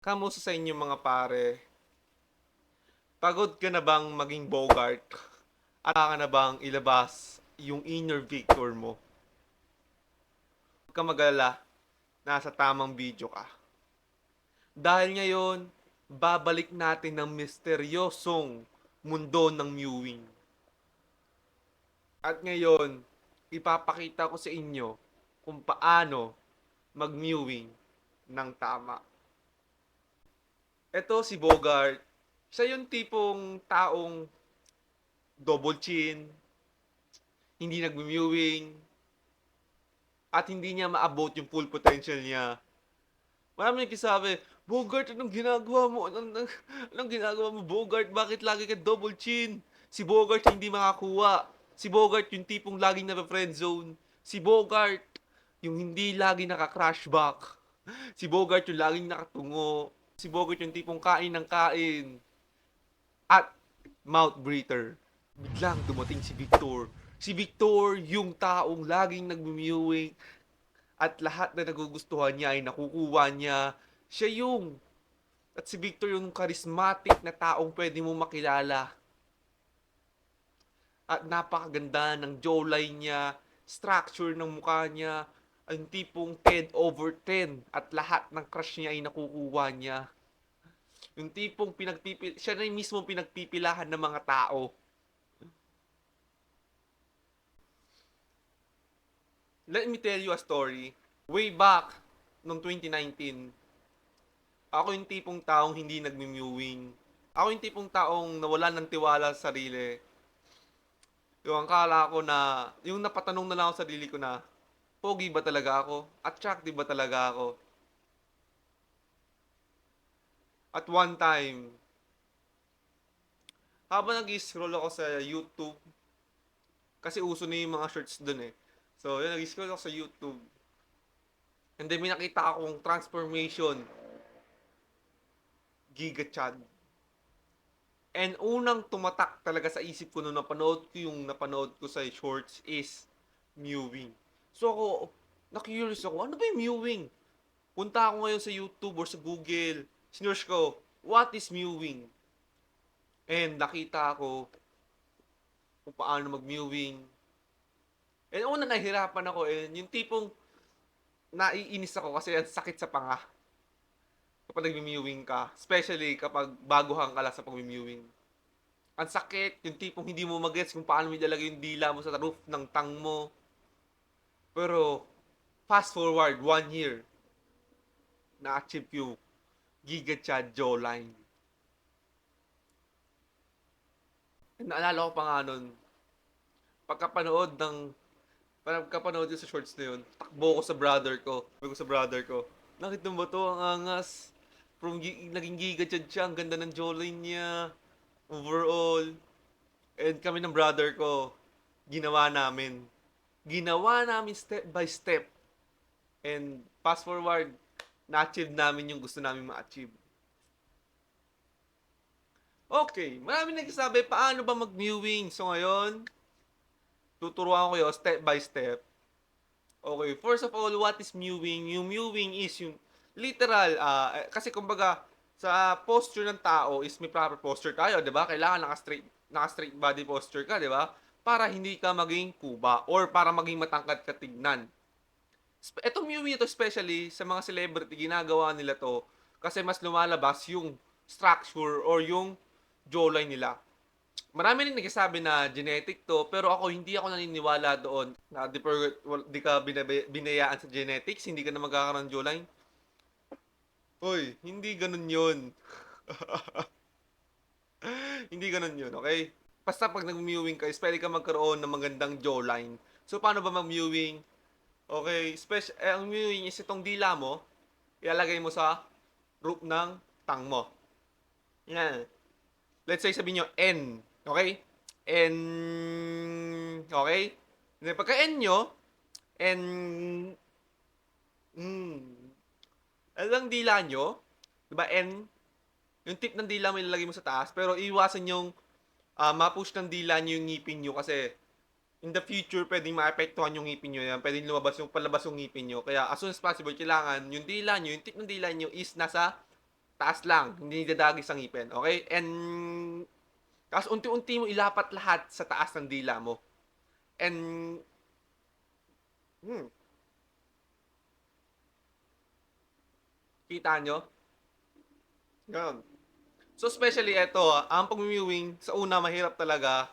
Kamusta sa inyo mga pare? Pagod ka na bang maging Bogart? At ka na bang ilabas yung inner Victor mo? Huwag ka mag-alala, nasa tamang video ka. Dahil ngayon, babalik natin ng misteryosong mundo ng mewing. At ngayon, ipapakita ko sa inyo kung paano mag-mewing ng tama. Ito si Bogart. Siya yung tipong taong double chin, hindi nag-mewing, at hindi niya maabot yung full potential niya. Marami nagsasabi, Bogart, anong ginagawa mo? Anong ginagawa mo, Bogart? Bakit lagi ka double chin? Si Bogart hindi makakuha. Si Bogart yung tipong laging na-friend zone. Si Bogart yung hindi lagi naka-crash back. Si Bogart yung laging nakatungo. Si Bogart yung tipong kain ng kain. At mouth breather. Biglang dumating si Victor. Si Victor, yung taong laging nagmumewing, at lahat na nagugustuhan niya ay nakukuha niya. Siya yung, at si Victor yung charismatic na taong pwede mo makilala. At napakaganda ng jawline niya, structure ng mukha niya, ang tipong 10/10 at lahat ng crush niya ay nakukuha niya. Yung tipong siya na yung mismo pinagpipilahan ng mga tao. Let me tell you a story. Way back noong 2019, ako yung tipong taong hindi nagmi-mewing. Ako yung tipong taong nawalan ng tiwala sa sarili. Yung akala ko na, yung napatanong na lang ako sa sarili ko na, pogi ba talaga ako? Attractive ba talaga ako? At one time, habang nag-scroll ako sa YouTube, kasi uso na yung mga shorts dun eh. So, yun, nag-scroll ako sa YouTube. And then may nakita akong transformation, Giga Chad. And unang tumatak talaga sa isip ko nung napanood ko sa shorts is mewing. So ako, na-curious ako, ano ba yung mewing? Punta ako ngayon sa YouTube or sa Google, sinearch ko, what is mewing? And nakita ako kung paano mag-mewing. And una nahirapan ako, and yung tipong naiinis ako kasi ang sakit sa panga kapag nag-mewing ka. Especially kapag baguhan ka lang sa pag-mewing. Ang sakit, yung tipong hindi mo magets kung paano mo ilalagay yung dila mo sa roof ng tang mo. Pero, fast forward, 1 year, na-achieve yung Giga Chad jawline. And naalala ko pa nga nun, pagkapanood ng, pagkapanood ko sa shorts na yun, takbo ko sa brother ko. Sabi ko sa brother ko, nakita mo ba to? Ang angas. Naging Giga Chad siya, ang ganda ng jawline niya. Overall. And kami ng brother ko, ginawa namin. Ginawa namin step by step. And fast forward, na-achieve namin yung gusto namin ma-achieve. Okay, marami nagsasabi, paano ba mag-mewing? So ngayon, tuturuan ko kayo step by step. Okay, first of all, what is mewing? Yung mewing is yung literal, kasi kumbaga, sa posture ng tao is may proper posture tayo, di ba? Kailangan naka-straight body posture ka, di ba? Para hindi ka maging kuba or para maging matangkad ka tignan. Etong Mew ito especially sa mga celebrity, ginagawa nila to kasi mas lumalabas yung structure or yung jawline nila. Marami rin nagsasabi na genetic to, pero ako hindi ako naniniwala doon na di ka binayaan sa genetics, hindi ka na magkakaroon ng jawline. Hoy, hindi ganun yun. Hindi ganun yun, okay? Basta pag nag-mewing ka, is pwede ka magkaroon ng magandang jawline. So, paano ba mag-mewing? Okay, ang mewing is itong dila mo, ilalagay mo sa root ng tang mo. Yan. Let's say sabihin nyo N. Okay? N. Okay? Then pagka N nyo, N. Mm, alang dila nyo, diba N, yung tip ng dila mo ilalagay mo sa taas, pero iwasan yung ma-push ng dila nyo yung ngipin nyo kasi in the future, pwedeng maapektuhan yung ngipin nyo yan. Pwedeng palabas yung ngipin nyo. Kaya, as soon as possible, kailangan yung dila nyo, yung tip ng dila nyo is nasa taas lang, hindi dadagis ang ngipin, okay? And tapos unti-unti mo ilapat lahat sa taas ng dila mo. And hmm, kita nyo? Yan. So especially ito, ang pag-mewing sa una mahirap talaga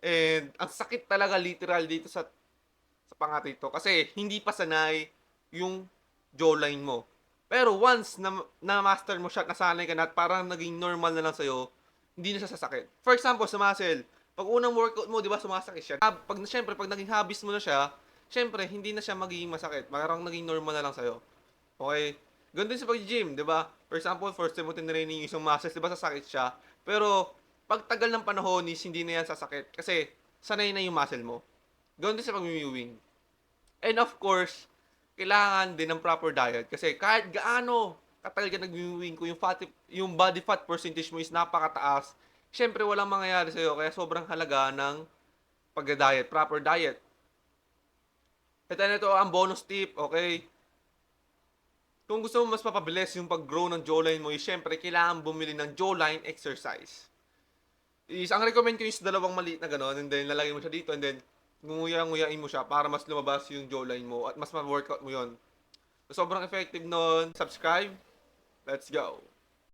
and ang sakit talaga literal dito sa panga rito kasi hindi pa sanay yung jawline mo. Pero once na master mo siya, nasanay ka na at parang naging normal na lang sa'yo, hindi na siya sasakit. For example, sa muscle, pag unang workout mo, di ba, sumasakit siya. Syempre, pag naging habits mo na siya, syempre, hindi na siya magiging masakit. Parang naging normal na lang sa'yo. Okay? Ganun din sa pag-gym, di ba? For example, first time mo tinraining yung isang muscles, di ba, sasakit siya. Pero, pag tagal ng panahon is hindi na yan sasakit kasi sanay na yung muscle mo. Ganun din sa pag-mewing. And of course, kailangan din ng proper diet kasi kahit gaano katagal ka nag-viewing ko yung body fat percentage mo is napakataas, syempre walang mangyayari sa'yo kaya sobrang halaga ng pag-diet, proper diet. Ito na ito ang bonus tip, okay? Kung gusto mo mas mapabilis yung pag-grow ng jawline mo, is syempre kailangan bumili ng jawline exercise. Ang recommend ko is dalawang maliit na gano'n and then lalagay mo siya dito and then nguya-nguyain mo siya para mas lumabas yung jawline mo at mas ma-workout mo yon. So, sobrang effective nun. Subscribe. Let's go.